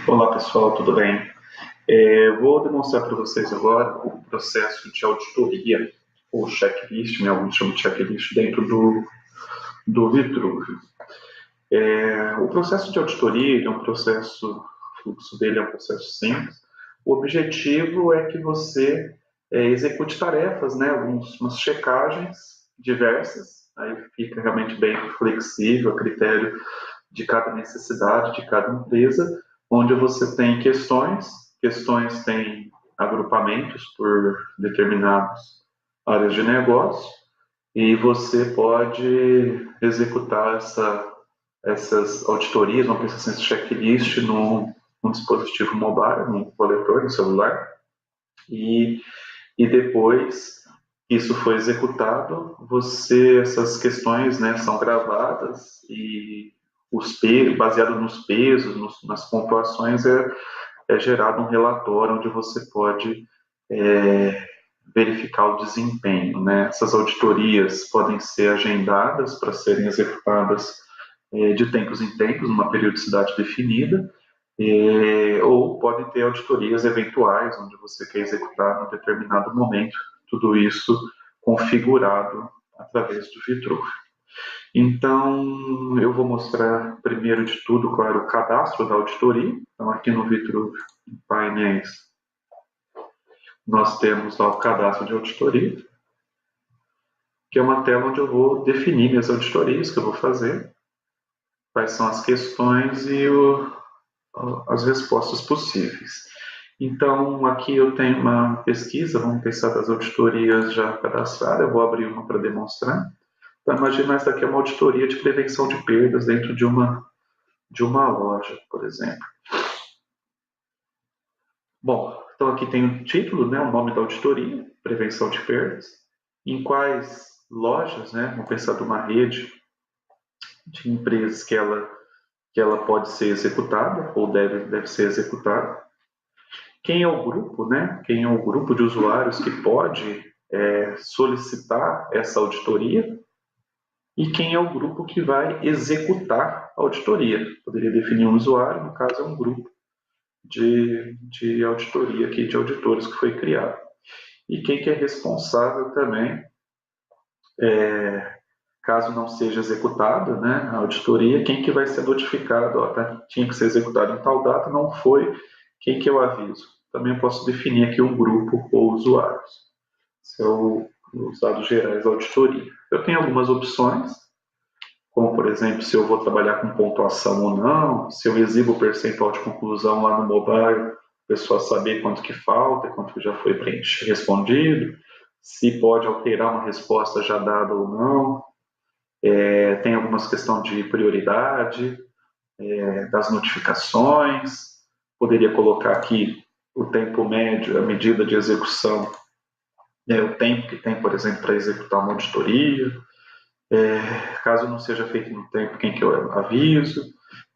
Olá pessoal, tudo bem? Vou demonstrar para vocês agora o processo de auditoria, ou checklist, né? Alguns chamam de checklist dentro do Vitruve. O processo de auditoria é um processo, o fluxo dele é um processo simples. O objetivo é que você execute tarefas, né? Umas checagens diversas, aí fica realmente bem flexível a critério de cada necessidade de cada empresa, onde você tem questões têm agrupamentos por determinadas áreas de negócio, e você pode executar essas auditorias, uma prestação de checklist num dispositivo mobile, num coletor, no celular, e, e depois que isso foi executado, essas questões, né, são gravadas e baseado nos pesos, nas pontuações, é gerado um relatório onde você pode verificar o desempenho, né? Essas auditorias podem ser agendadas para serem executadas de tempos em tempos, numa periodicidade definida, ou podem ter auditorias eventuais, onde você quer executar em determinado momento, tudo isso configurado através do Vitruve. Então, eu vou mostrar primeiro de tudo, claro, o cadastro da auditoria. Então, aqui no Vitruve, em painéis, nós temos lá o cadastro de auditoria, que é uma tela onde eu vou definir minhas auditorias que eu vou fazer, quais são as questões e as respostas possíveis. Então, aqui eu tenho uma pesquisa, vamos pensar das auditorias já cadastradas, eu vou abrir uma para demonstrar. Então, imagina essa daqui é uma auditoria de prevenção de perdas dentro de uma loja, por exemplo. Bom, então aqui tem o título, né, o nome da auditoria, prevenção de perdas, em quais lojas, né, vamos pensar de uma rede de empresas que ela pode ser executada ou deve ser executada. Quem é o grupo, né? Quem é o grupo de usuários que pode solicitar essa auditoria e quem é o grupo que vai executar a auditoria. Poderia definir um usuário, no caso é um grupo de auditoria aqui, de auditores que foi criado. E quem que é responsável também, caso não seja executada, né, a auditoria, quem que vai ser notificado, tinha que ser executado em tal data, não foi, quem que eu aviso? Também posso definir aqui um grupo ou usuários. São os dados gerais da auditoria. Eu tenho algumas opções, como, por exemplo, se eu vou trabalhar com pontuação ou não, se eu exibo o percentual de conclusão lá no mobile, a pessoa saber quanto que falta, quanto que já foi respondido, se pode alterar uma resposta já dada ou não. Tem algumas questões de prioridade, das notificações, poderia colocar aqui o tempo médio, a medida de execução, o tempo que tem, por exemplo, para executar uma auditoria, caso não seja feito no tempo, quem que eu aviso.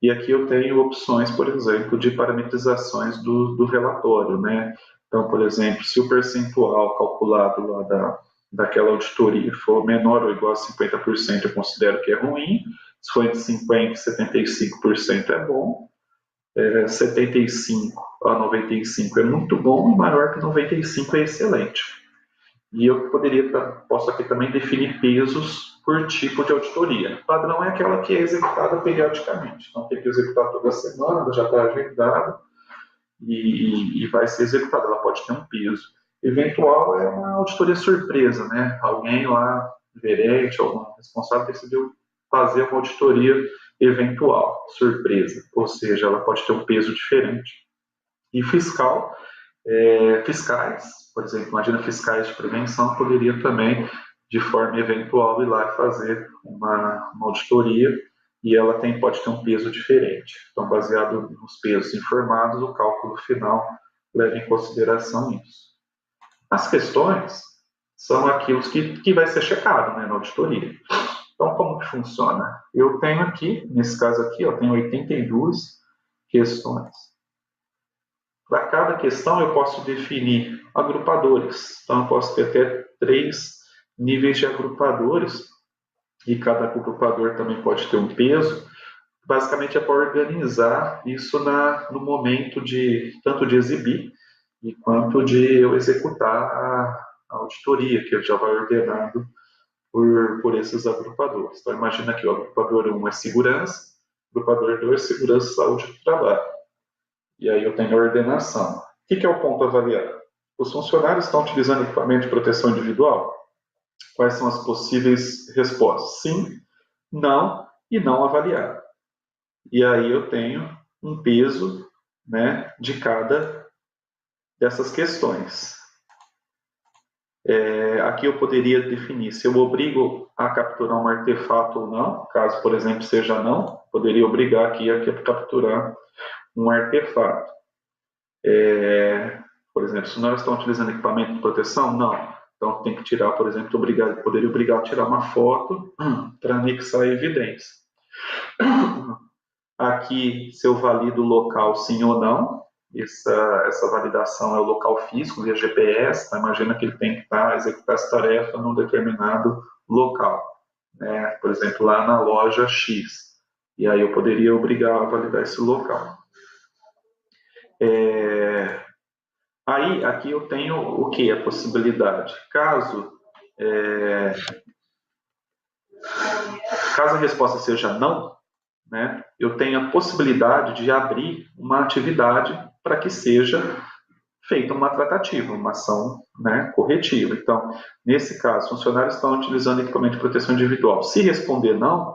E aqui eu tenho opções, por exemplo, de parametrizações do relatório, né? Então, por exemplo, se o percentual calculado lá daquela auditoria for menor ou igual a 50%, eu considero que é ruim. Se for entre 50% e 75% é bom. 75 a 95 é muito bom e maior que 95 é excelente. E eu posso aqui também definir pesos por tipo de auditoria. O padrão é aquela que é executada periodicamente. Então tem que executar toda semana, ela já está agendada e vai ser executada. Ela pode ter um peso. Eventual é uma auditoria surpresa, né? Alguém lá, gerente, algum responsável, decidiu fazer uma auditoria eventual, surpresa. Ou seja, ela pode ter um peso diferente. E fiscais, por exemplo, imagina fiscais de prevenção, poderia também, de forma eventual, ir lá e fazer uma auditoria e ela pode ter um peso diferente. Então, baseado nos pesos informados, o cálculo final leva em consideração isso. As questões são aquilo que vai ser checado, né, na auditoria. Então, como que funciona? Eu tenho aqui, nesse caso aqui, eu tenho 82 questões. Para cada questão, eu posso definir agrupadores. Então, eu posso ter até 3 níveis de agrupadores, e cada agrupador também pode ter um peso. basicamente é para organizar isso no momento tanto de exibir quanto de eu executar a auditoria, que já vai ordenado por esses agrupadores. Então, imagina que o agrupador 1 é segurança, o agrupador 2 é segurança e saúde do trabalho. E aí eu tenho a ordenação. O que é o ponto avaliado? Os funcionários estão utilizando equipamento de proteção individual? Quais são as possíveis respostas? Sim, não e não avaliado. E aí eu tenho um peso, né, de cada dessas questões. Aqui eu poderia definir se eu obrigo a capturar um artefato ou não, caso, por exemplo, seja não, poderia obrigar aqui a capturar um artefato. Por exemplo, se nós estamos utilizando equipamento de proteção, não. Então tem que tirar, por exemplo, poderia obrigar a tirar uma foto para anexar a evidência. Aqui, se eu valido o local sim ou não, essa validação é o local físico via GPS, tá? Imagina que ele tem que executar essa tarefa num determinado local, né? Por exemplo, lá na loja X. E aí eu poderia obrigar a validar esse local. Aí, aqui eu tenho o que? A possibilidade. Caso a resposta seja não, né, eu tenho a possibilidade de abrir uma atividade para que seja feita uma tratativa, uma ação, né, corretiva. Então, nesse caso, funcionários estão utilizando equipamento de proteção individual. Se responder não,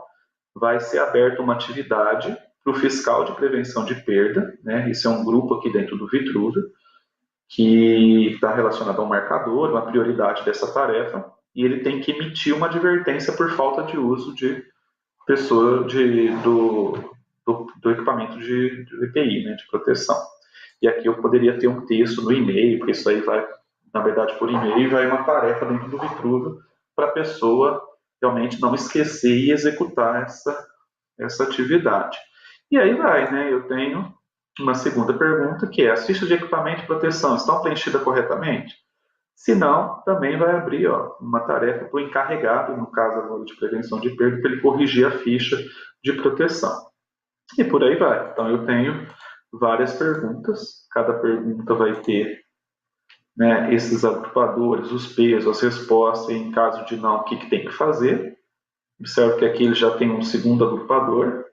vai ser aberta uma atividade para o fiscal de prevenção de perda, né, isso é um grupo aqui dentro do Vitruva, que está relacionado a um marcador, uma prioridade dessa tarefa, e ele tem que emitir uma advertência por falta de uso de do equipamento de EPI, né, de proteção. E aqui eu poderia ter um texto no e-mail, porque isso aí vai, na verdade, por e-mail, vai uma tarefa dentro do Vitruva para a pessoa realmente não esquecer e executar essa atividade. E aí vai, né? Eu tenho uma segunda pergunta, que é: as fichas de equipamento de proteção estão preenchidas corretamente? Se não, também vai abrir uma tarefa para o encarregado, no caso agora de prevenção de perda, para ele corrigir a ficha de proteção. E por aí vai. Então eu tenho várias perguntas, cada pergunta vai ter, né, esses agrupadores, os pesos, as respostas, e em caso de não, o que tem que fazer. Observe que aqui ele já tem um segundo agrupador,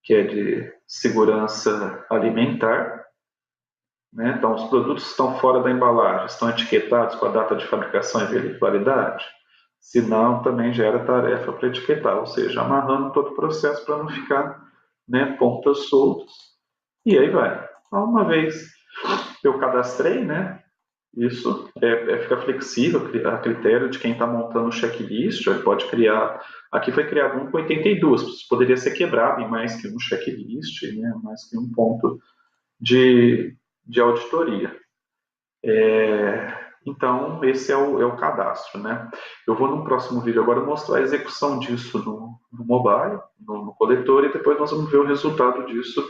que é de segurança alimentar. Né? Então, os produtos que estão fora da embalagem estão etiquetados com a data de fabricação e validade? Se não, também gera tarefa para etiquetar, ou seja, amarrando todo o processo para não ficar, né, pontas soltas. E aí vai. Então, uma vez eu cadastrei, né, isso fica flexível a critério de quem está montando o checklist. Ele pode criar. Aqui foi criado um com 82, poderia ser quebrado em mais que um checklist, né, mais que um ponto de auditoria. Então, esse é o cadastro, né? Eu vou no próximo vídeo agora mostrar a execução disso no mobile, no coletor, e depois nós vamos ver o resultado disso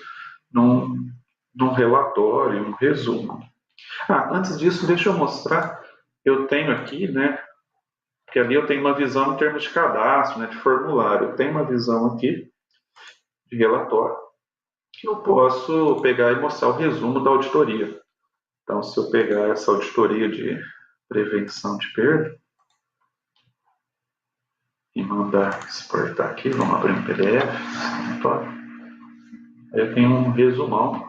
num relatório, um resumo. Antes disso, deixa eu mostrar. Eu tenho aqui, né? Porque ali eu tenho uma visão em termos de cadastro, né, de formulário. Eu tenho uma visão aqui de relatório que eu posso pegar e mostrar o resumo da auditoria. Então, se eu pegar essa auditoria de prevenção de perda e mandar exportar aqui, vamos abrir um PDF, aí eu tenho um resumão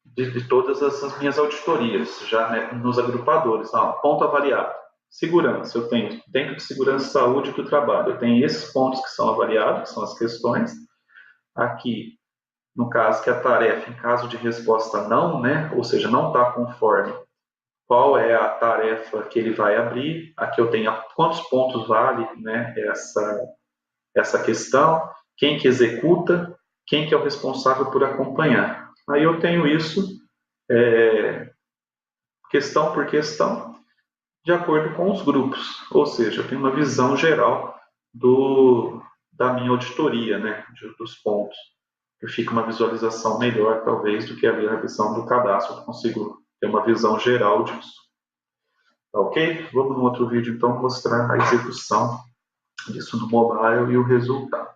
de todas essas minhas auditorias, já, né, nos agrupadores. Ponto avaliado. Segurança, eu tenho dentro de segurança e saúde do trabalho, eu tenho esses pontos que são avaliados, que são as questões. Aqui, no caso que a tarefa, em caso de resposta não, né, ou seja, não está conforme, qual é a tarefa que ele vai abrir. Aqui eu tenho quantos pontos vale, né, essa questão, quem que executa, quem que é o responsável por acompanhar. Aí eu tenho isso, questão por questão, de acordo com os grupos, ou seja, eu tenho uma visão geral da minha auditoria, né, dos pontos. Fica uma visualização melhor, talvez, do que a visão do cadastro. Eu consigo ter uma visão geral disso. Tá ok? Vamos no outro vídeo, então, mostrar a execução disso no mobile e o resultado.